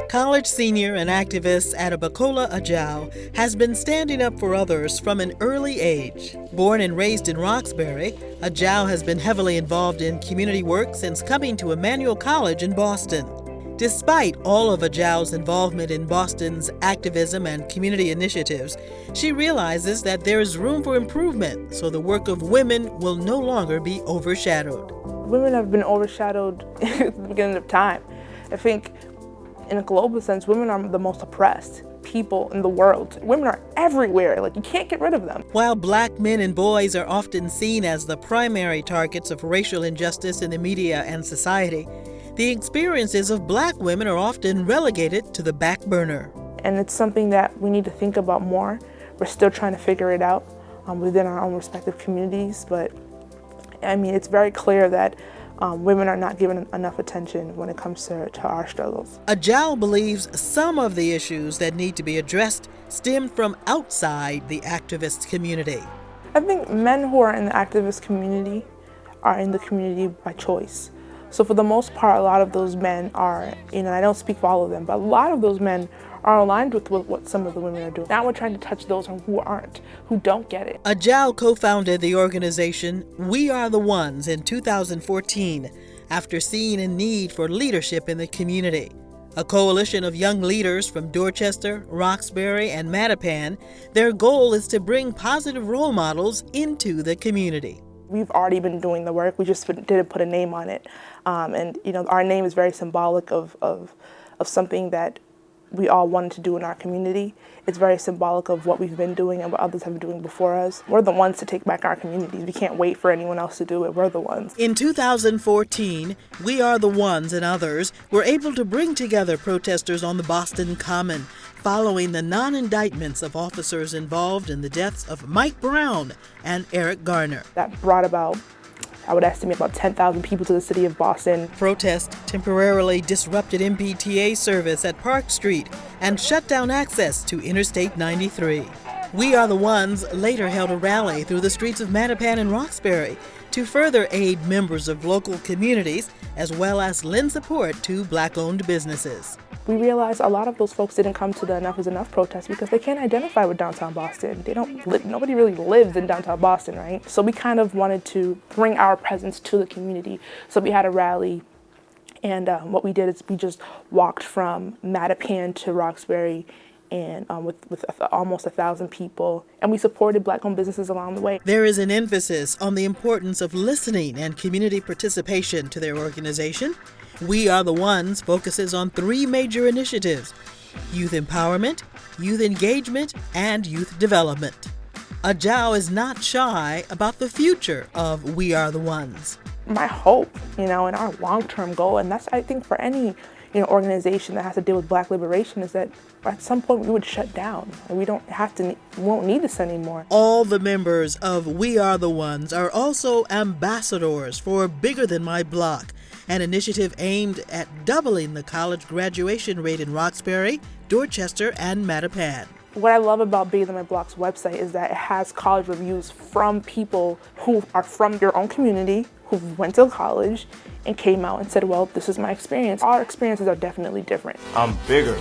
College senior and activist Adebukola Ajao has been standing up for others from an early age. Born and raised in Roxbury, Ajao has been heavily involved in community work since coming to Emmanuel College in Boston. Despite all of Ajao's involvement in Boston's activism and community initiatives, she realizes that there is room for improvement so the work of women will no longer be overshadowed. Women have been overshadowed at the beginning of time. I think in a global sense, women are the most oppressed people in the world. Women are everywhere, like you can't get rid of them. While black men and boys are often seen as the primary targets of racial injustice in the media and society, the experiences of black women are often relegated to the back burner. And it's something that we need to think about more. We're still trying to figure it out within our own respective communities, but I mean, it's very clear that women are not given enough attention when it comes to our struggles. Ajao believes some of the issues that need to be addressed stem from outside the activist community. I think men who are in the activist community are in the community by choice. So for the most part, a lot of those men are, I don't speak for all of them, but a lot of those men are aligned with what some of the women are doing. Now we're trying to touch those who aren't, who don't get it. Ajao co-founded the organization We Are the Ones in 2014 after seeing a need for leadership in the community. A coalition of young leaders from Dorchester, Roxbury, and Mattapan, their goal is to bring positive role models into the community. We've already been doing the work, we just didn't put a name on it. Our name is very symbolic of something that we all wanted to do in our community. It's very symbolic of what we've been doing and what others have been doing before us. We're the ones to take back our communities. We can't wait for anyone else to do it. We're the ones. In 2014, We Are the Ones and others were able to bring together protesters on the Boston Common following the non-indictments of officers involved in the deaths of Mike Brown and Eric Garner. That brought about, I would estimate, about 10,000 people to the city of Boston. Protest temporarily disrupted MBTA service at Park Street and shut down access to Interstate 93. We Are the Ones later held a rally through the streets of Mattapan and Roxbury to further aid members of local communities as well as lend support to black-owned businesses. We realized a lot of those folks didn't come to the Enough is Enough protest because they can't identify with downtown Boston. Nobody really lives in downtown Boston, right? So we kind of wanted to bring our presence to the community. So we had a rally, and what we did is we just walked from Mattapan to Roxbury and with almost 1,000 people, and we supported black-owned businesses along the way. There is an emphasis on the importance of listening and community participation to their organization. We Are the Ones focuses on 3 major initiatives: youth empowerment, youth engagement, and youth development. Ajao is not shy about the future of We Are the Ones. My hope, and our long-term goal, and that's, I think, for any organization that has to deal with black liberation, is that at some point we would shut down and we won't need this anymore. All the members of We Are the Ones are also ambassadors for Bigger Than My Block, an initiative aimed at doubling the college graduation rate in Roxbury, Dorchester, and Mattapan. What I love about Bigger Than My Block's website is that it has college reviews from people who are from your own community, who went to college and came out and said, well, this is my experience. Our experiences are definitely different. I'm bigger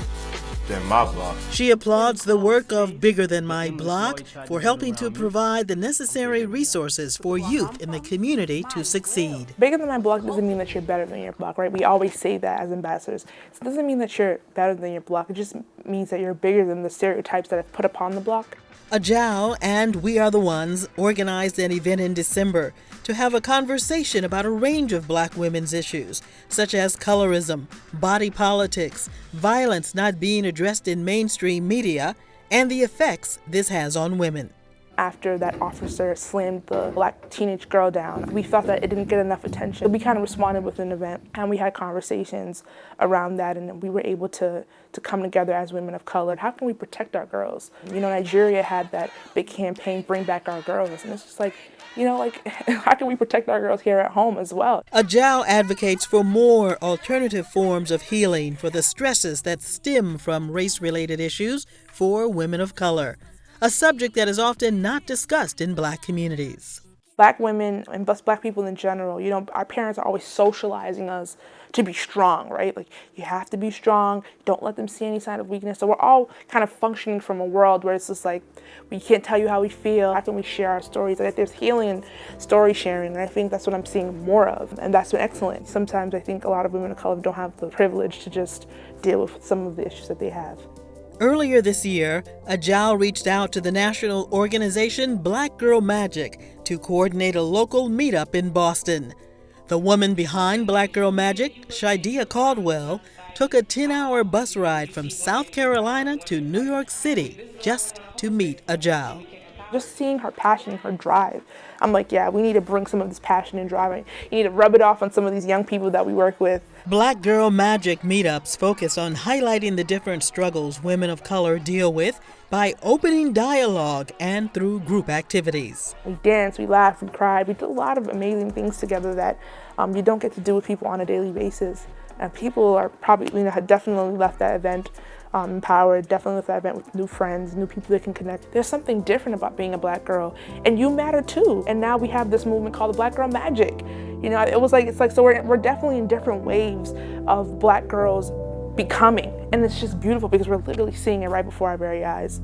than my block. She applauds the work of Bigger Than My Block for helping to provide the necessary resources for youth in the community to succeed. Bigger Than My Block doesn't mean that you're better than your block, right? We always say that as ambassadors. It doesn't mean that you're better than your block. It just means that you're bigger than the stereotypes that are put upon the block. Ajao and We Are the Ones organized an event in December to have a conversation about a range of black women's issues, such as colorism, body politics, violence not being addressed in mainstream media, and the effects this has on women. After that officer slammed the black teenage girl down, we felt that it didn't get enough attention. We kind of responded with an event, and we had conversations around that, and we were able to come together as women of color. How can we protect our girls? Nigeria had that big campaign, Bring Back Our Girls, and it's just like, how can we protect our girls here at home as well? Ajao advocates for more alternative forms of healing for the stresses that stem from race-related issues for women of color, a subject that is often not discussed in black communities. Black women and black people in general, our parents are always socializing us to be strong, right? Like, you have to be strong. Don't let them see any sign of weakness. So we're all kind of functioning from a world where it's just like, we can't tell you how we feel. How can we share our stories? Like, there's healing in story sharing, and I think that's what I'm seeing more of, and that's been excellent. Sometimes I think a lot of women of color don't have the privilege to just deal with some of the issues that they have. Earlier this year, Ajao reached out to the national organization Black Girl Magik to coordinate a local meetup in Boston. The woman behind Black Girl Magik, Shidia Caldwell, took a 10-hour bus ride from South Carolina to New York City just to meet Ajao. Just seeing her passion, her drive, I'm like, yeah, we need to bring some of this passion and drive. You need to rub it off on some of these young people that we work with. Black Girl Magik meetups focus on highlighting the different struggles women of color deal with by opening dialogue and through group activities. We danced, we laughed, we cried. We did a lot of amazing things together that you don't get to do with people on a daily basis. And people are probably, have definitely left that event empowered, definitely left that event with new friends, new people that can connect. There's something different about being a Black girl, and you matter too. And now we have this movement called the Black Girl Magik. You know, it's like so we're definitely in different waves of Black girls becoming, and it's just beautiful because we're literally seeing it right before our very eyes.